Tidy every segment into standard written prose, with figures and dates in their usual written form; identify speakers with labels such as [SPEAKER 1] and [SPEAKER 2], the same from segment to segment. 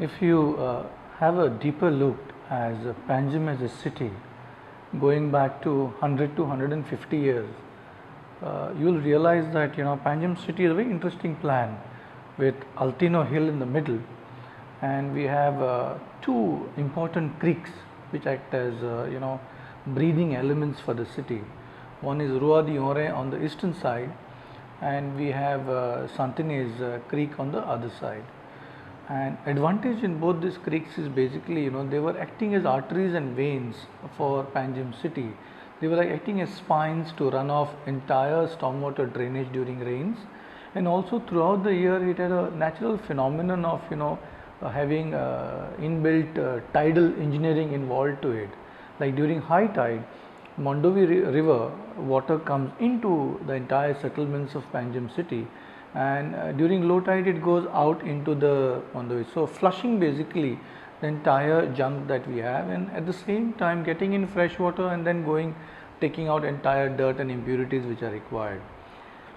[SPEAKER 1] If you have a deeper look as Panjim as a city, going back to 100 to 150 years, you'll realize that Panjim city is a very interesting plan with Altino Hill in the middle, and we have two important creeks which act as breathing elements for the city. One is Rua de Ore on the eastern side, and we have Santinez Creek on the other side. And advantage in both these creeks is basically they were acting as arteries and veins for Panjim city. They were like acting as spines to run off entire stormwater drainage during rains, and also throughout the year it had a natural phenomenon of having inbuilt tidal engineering involved to it. Like during high tide, Mondovi river water comes into the entire settlements of Panjim city, and during low tide it goes out into the Mondovi. So flushing basically the entire junk that we have, and at the same time getting in fresh water and then taking out entire dirt and impurities which are required.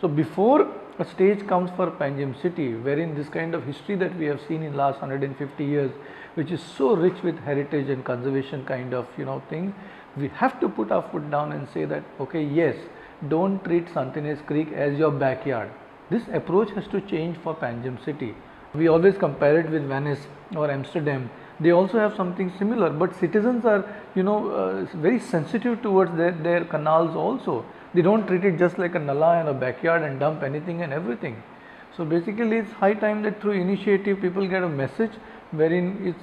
[SPEAKER 1] So before a stage comes for Panjim city, wherein this kind of history that we have seen in last 150 years, which is so rich with heritage and conservation kind of thing, we have to put our foot down and say that okay, yes, don't treat Santinez Creek as your backyard. This approach has to change for Panjim city. We always compare it with Venice or Amsterdam. They also have something similar, but citizens are very sensitive towards their canals also. They don't treat it just like a nala in a backyard and dump anything and everything. So basically it's high time that through initiative people get a message wherein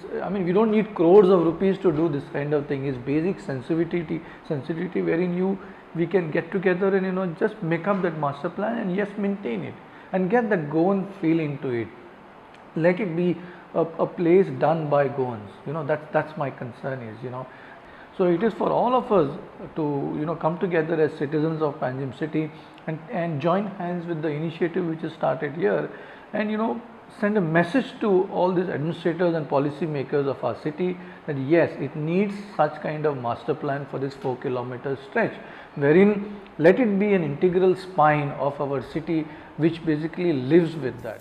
[SPEAKER 1] we don't need crores of rupees to do this kind of thing. It's basic sensitivity wherein we can get together and just make up that master plan and yes, maintain it and get that Goan feel into it. Let it be a place done by Goans. That's my concern is So it is for all of us to come together as citizens of Panjim city and join hands with the initiative which is started here, and send a message to all these administrators and policy makers of our city that yes, it needs such kind of master plan for this 4-kilometer stretch, wherein let it be an integral spine of our city which basically lives with that.